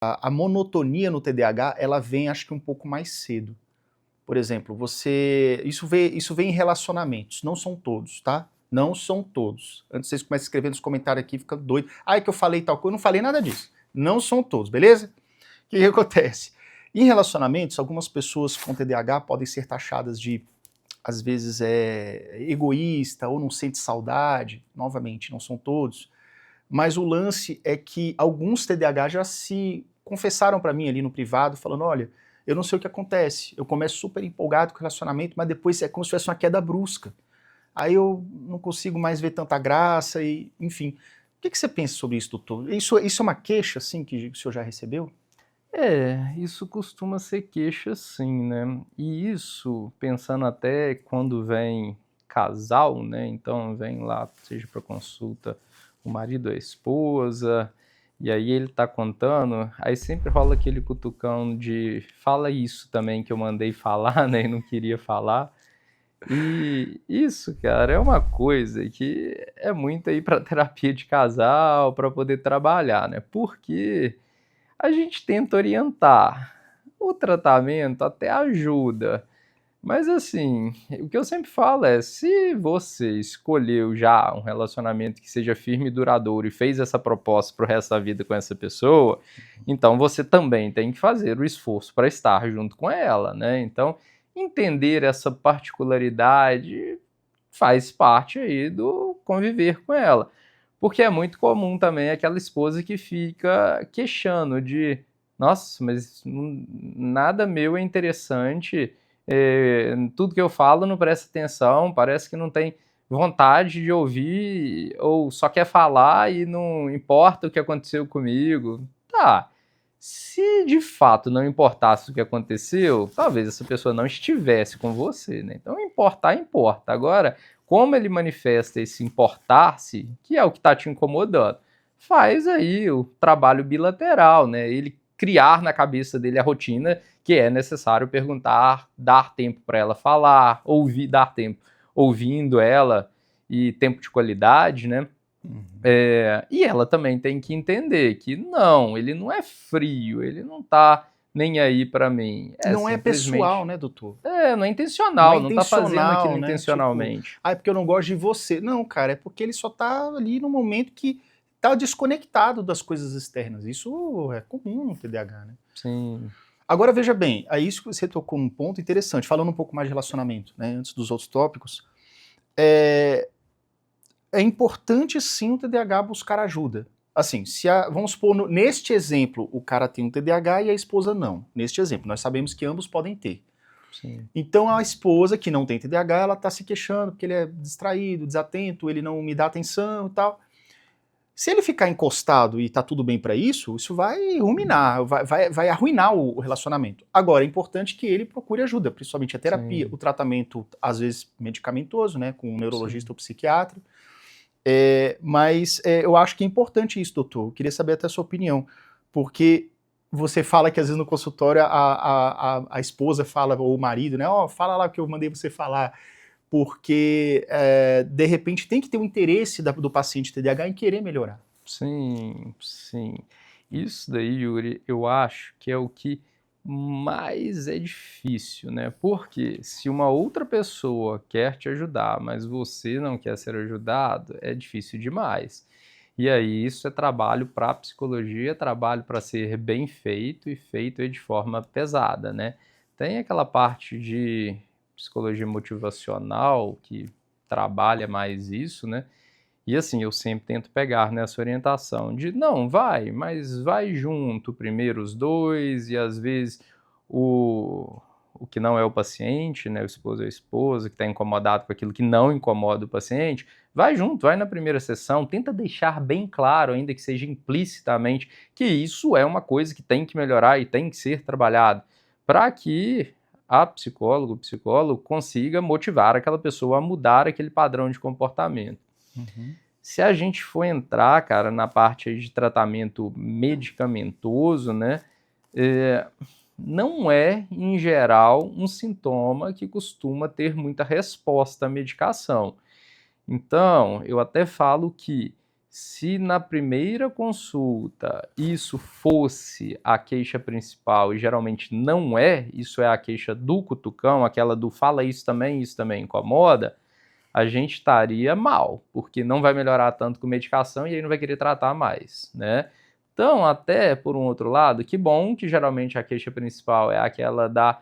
A monotonia no TDAH, ela vem acho que um pouco mais cedo. Por exemplo, isso vem em relacionamentos, não são todos, tá? Não são todos. Antes vocês começam a escrever nos comentários aqui, fica doido. Ah, é que eu falei tal coisa, eu não falei nada disso. Não são todos, beleza? O que acontece? Em relacionamentos, algumas pessoas com TDAH podem ser taxadas de, às vezes, egoísta ou não sente saudade. Novamente, não são todos. Mas o lance é que alguns TDAH já se confessaram para mim ali no privado, falando, olha, eu não sei o que acontece, eu começo super empolgado com o relacionamento, mas depois é como se tivesse uma queda brusca. Aí eu não consigo mais ver tanta graça, e enfim. O que você pensa sobre isso, doutor? Isso é uma queixa, assim, que o senhor já recebeu? Isso costuma ser queixa sim, né. E isso, pensando até quando vem casal, né, então vem lá, seja para consulta o marido, a esposa, e aí ele tá contando, aí sempre rola aquele cutucão de: "Fala isso também que eu mandei falar", né, e não queria falar. E isso, cara, é uma coisa que é muito aí para terapia de casal, para poder trabalhar, né, porque a gente tenta orientar. O tratamento até ajuda, mas assim, o que eu sempre falo é: se você escolheu já um relacionamento que seja firme e duradouro e fez essa proposta para o resto da vida com essa pessoa, então você também tem que fazer o esforço para estar junto com ela, né. Então, entender essa particularidade faz parte aí do conviver com ela. Porque é muito comum também aquela esposa que fica queixando de: "Nossa, mas nada meu é interessante, tudo que eu falo não presta atenção, parece que não tem vontade de ouvir ou só quer falar e não importa o que aconteceu comigo". Tá, se de fato não importasse o que aconteceu, talvez essa pessoa não estivesse com você, né, então importar, importa. Agora, como ele manifesta esse importar-se, que é o que está te incomodando, faz aí o trabalho bilateral, né, ele criar na cabeça dele a rotina que é necessário perguntar, dar tempo para ela falar, ouvir, dar tempo ouvindo ela e tempo de qualidade, né. Uhum. E ela também tem que entender que não, ele não é frio, ele não tá nem aí pra mim, é Não é pessoal, simplesmente né, doutor? não é Não é intencional, não tá fazendo aquilo intencional, né? Tipo, intencionalmente. ah, é porque eu não gosto de você. Não, cara, é porque ele só tá ali no momento que tá desconectado das coisas externas. Isso é comum no TDAH, né? Sim, Agora veja bem, aí isso que você tocou num ponto interessante, falando um pouco mais de relacionamento, né, antes dos outros tópicos, é, é importante sim o TDAH buscar ajuda. Assim, vamos supor, neste exemplo, o cara tem um TDAH e a esposa não. Neste exemplo, nós sabemos que ambos podem ter. sim, Então a esposa, que não tem TDAH, ela está se queixando porque ele é distraído, desatento, ele não me dá atenção e tal. Se ele ficar encostado e tá tudo bem para isso, isso vai ruminar, vai arruinar o relacionamento. Agora, é importante que ele procure ajuda, principalmente a terapia, sim, o tratamento, às vezes, medicamentoso, né, com um neurologista sim. ou psiquiatra. Mas eu acho que é importante isso, doutor. Eu queria saber até a sua opinião, porque você fala que às vezes no consultório a esposa fala, ou o marido, né? Ó, fala lá o que eu mandei você falar, porque de repente tem que ter um interesse do paciente TDAH em querer melhorar. Sim, sim. Isso daí, Yuri, eu acho que é o que mais é difícil, né? Porque se uma outra pessoa quer te ajudar, mas você não quer ser ajudado, é difícil demais. E aí, isso é trabalho para psicologia, trabalho para ser bem feito e feito aí de forma pesada, né? Tem aquela parte de psicologia motivacional que trabalha mais isso, né? E assim, eu sempre tento pegar nessa orientação de não, vai, mas vai junto primeiro os dois, e às vezes o, o que não é o paciente, né, o esposo ou a esposa, que está incomodado com aquilo que não incomoda o paciente, vai junto, vai na primeira sessão, tenta deixar bem claro, ainda que seja implicitamente, que isso é uma coisa que tem que melhorar e tem que ser trabalhado, para que a psicóloga, o psicólogo consiga motivar aquela pessoa a mudar aquele padrão de comportamento. Uhum. Se a gente for entrar, cara, na parte aí de tratamento medicamentoso, né, eh, não é, em geral, um sintoma que costuma ter muita resposta à medicação. Então, eu até falo que Se na primeira consulta isso fosse a queixa principal, e geralmente não é, isso é a queixa do cutucão, aquela do fala isso também incomoda, a gente estaria mal, porque não vai melhorar tanto com medicação e aí não vai querer tratar mais, né? Então, até por um outro lado, que bom que geralmente a queixa principal é aquela da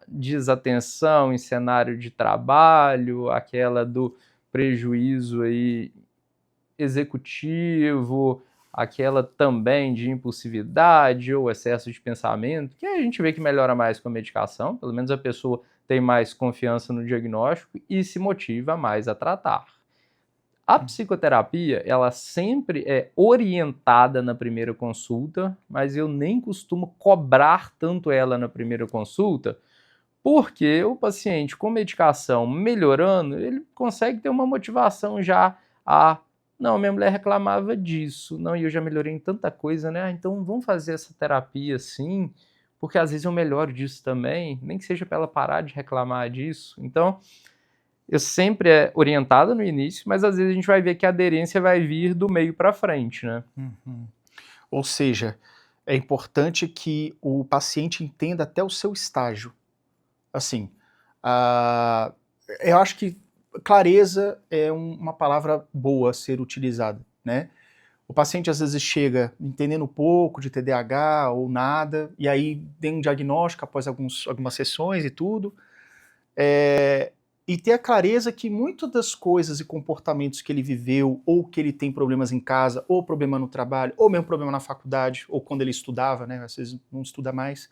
desatenção em cenário de trabalho, aquela do prejuízo aí executivo, aquela também de impulsividade ou excesso de pensamento, que a gente vê que melhora mais com a medicação, pelo menos a pessoa tem mais confiança no diagnóstico e se motiva mais a tratar. A psicoterapia, ela sempre é orientada na primeira consulta, mas eu nem costumo cobrar tanto ela na primeira consulta, porque o paciente com medicação melhorando, ele consegue ter uma motivação já a não, minha mulher reclamava disso, não, e eu já melhorei em tanta coisa, né? Então vamos fazer essa terapia sim, porque às vezes eu melhoro disso também, nem que seja para ela parar de reclamar disso. Então, eu sempre é orientada no início, mas às vezes a gente vai ver que a aderência vai vir do meio para frente, né? Ou seja, é importante que o paciente entenda até o seu estágio. Assim, eu acho que clareza é uma palavra boa a ser utilizada, né? O paciente às vezes chega entendendo pouco de TDAH ou nada, e aí tem um diagnóstico após algumas sessões e tudo, e ter a clareza que muitas das coisas e comportamentos que ele viveu, ou que ele tem problemas em casa, ou problema no trabalho, ou mesmo problema na faculdade, ou quando ele estudava, né, às vezes não estuda mais,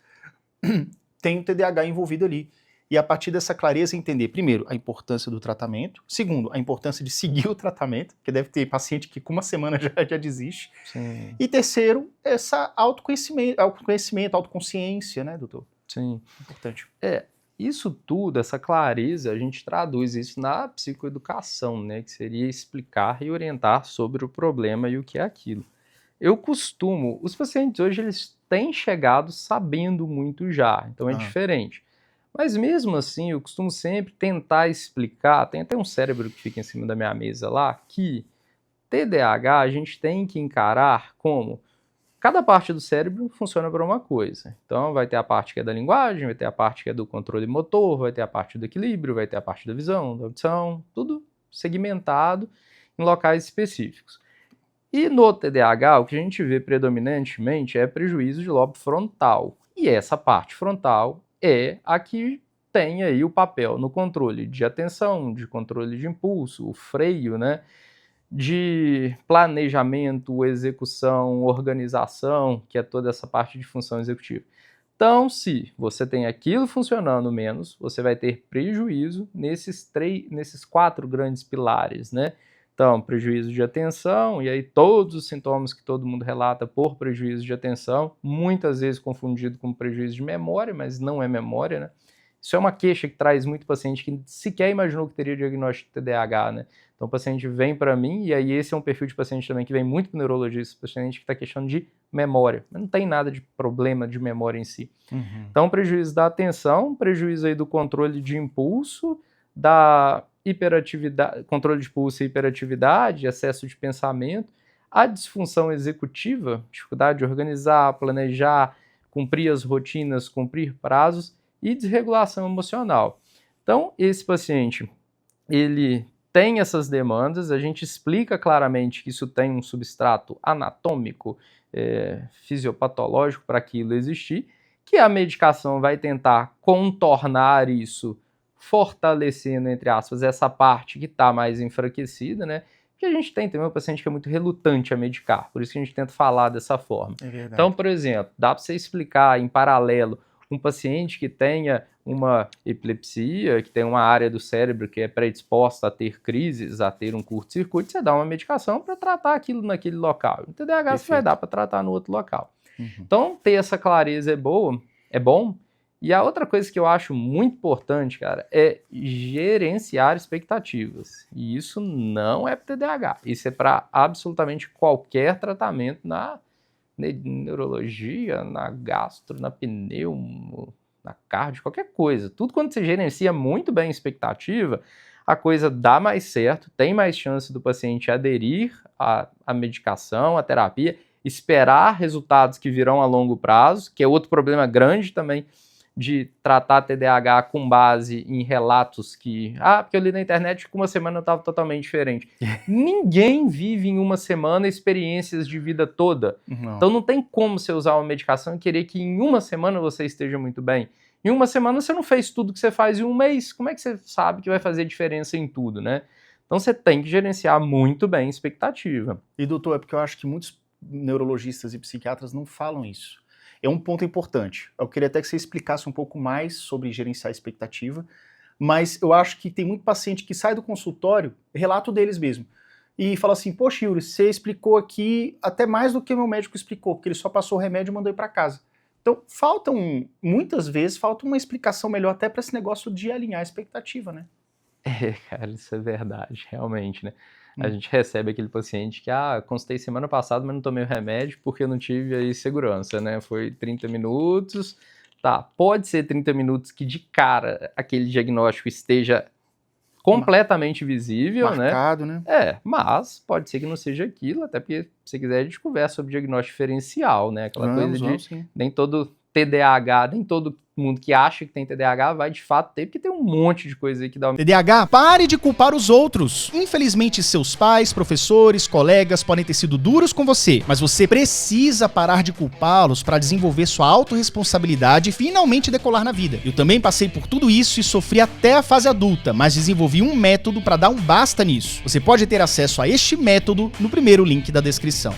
tem o TDAH envolvido ali. E a partir dessa clareza entender, primeiro, a importância do tratamento, segundo, a importância de seguir o tratamento, porque deve ter paciente que com uma semana já desiste, Sim. e terceiro, essa autoconhecimento, autoconsciência, né, doutor? Sim. Importante. Isso tudo, essa clareza, a gente traduz isso na psicoeducação, né, que seria explicar e orientar sobre o problema e o que é aquilo. Os pacientes hoje, eles têm chegado sabendo muito já, então é diferente. Mas mesmo assim, eu costumo sempre tentar explicar, tem até um cérebro que fica em cima da minha mesa lá, que TDAH a gente tem que encarar como cada parte do cérebro funciona para uma coisa. Então vai ter a parte que é da linguagem, vai ter a parte que é do controle motor, vai ter a parte do equilíbrio, vai ter a parte da visão, da audição, tudo segmentado em locais específicos. E no TDAH, o que a gente vê predominantemente é prejuízo de lobo frontal. E essa parte frontal é a que tem aí o papel no controle de atenção, de controle de impulso, o freio, né? De planejamento, execução, organização, que é toda essa parte de função executiva. Então, se você tem aquilo funcionando menos, você vai ter prejuízo nesses 4 grandes pilares, né? Então, prejuízo de atenção, e aí todos os sintomas que todo mundo relata por prejuízo de atenção, muitas vezes confundido com prejuízo de memória, mas não é memória, né? Isso é uma queixa que traz muito paciente que sequer imaginou que teria diagnóstico de TDAH, né? Então o paciente vem para mim, e aí esse é um perfil de paciente também que vem muito para o neurologista, paciente que está questionando de memória, mas não tem nada de problema de memória em si. Então prejuízo da atenção, prejuízo aí do controle de impulso, da hiperatividade, controle de impulso e hiperatividade, excesso de pensamento, a disfunção executiva, dificuldade de organizar, planejar, cumprir as rotinas, cumprir prazos, e desregulação emocional. Então, esse paciente, ele tem essas demandas, a gente explica claramente que isso tem um substrato anatômico, fisiopatológico para aquilo existir, que a medicação vai tentar contornar isso, fortalecendo, entre aspas, essa parte que está mais enfraquecida, né? Que a gente tem também um paciente que é muito relutante a medicar, por isso que a gente tenta falar dessa forma. Então, por exemplo, dá para você explicar em paralelo um paciente que tenha uma epilepsia, que tem uma área do cérebro que é predisposta a ter crises, a ter um curto-circuito, você dá uma medicação para tratar aquilo naquele local. O TDAH você vai dar para tratar no outro local. Então, ter essa clareza é bom. E a outra coisa que eu acho muito importante, cara, é gerenciar expectativas. E isso não é para TDAH. Isso é para absolutamente qualquer tratamento na neurologia, na gastro, na pneumo, na cardio, qualquer coisa. Tudo quando você gerencia muito bem a expectativa, a coisa dá mais certo, tem mais chance do paciente aderir à medicação, à terapia, esperar resultados que virão a longo prazo, que é outro problema grande também de tratar TDAH com base em relatos que... porque eu li na internet que uma semana eu estava totalmente diferente. Ninguém vive em uma semana experiências de vida toda. Não. Então não tem como você usar uma medicação e querer que em uma semana você esteja muito bem. Em uma semana você não fez tudo que você faz em um mês. Como é que você sabe que vai fazer diferença em tudo, né? Então você tem que gerenciar muito bem a expectativa. E doutor, é porque eu acho que muitos neurologistas e psiquiatras não falam isso. É um ponto importante. Eu queria até que você explicasse um pouco mais sobre gerenciar a expectativa, mas eu acho que tem muito paciente que sai do consultório, relato deles mesmo, e fala assim, poxa, Yuri, você explicou aqui até mais do que o meu médico explicou, porque ele só passou o remédio e mandou ir para casa. Então, muitas vezes, falta uma explicação melhor até para esse negócio de alinhar a expectativa, né? Cara, isso é verdade, realmente, né? A gente recebe aquele paciente que, consultei semana passada, mas não tomei o remédio porque eu não tive aí segurança, né? Foi 30 minutos, pode ser 30 minutos que de cara aquele diagnóstico esteja completamente visível, marcado, né? Mas pode ser que não seja aquilo, até porque se você quiser a gente conversa sobre diagnóstico diferencial, né? Aquela coisa de nem todo TDAH, nem todo mundo que acha que tem TDAH vai de fato ter, porque tem um monte de coisa aí que dá uma... TDAH, pare de culpar os outros. Infelizmente, seus pais, professores, colegas podem ter sido duros com você, mas você precisa parar de culpá-los para desenvolver sua autorresponsabilidade e finalmente decolar na vida. Eu também passei por tudo isso e sofri até a fase adulta, mas desenvolvi um método para dar um basta nisso. Você pode ter acesso a este método no primeiro link da descrição.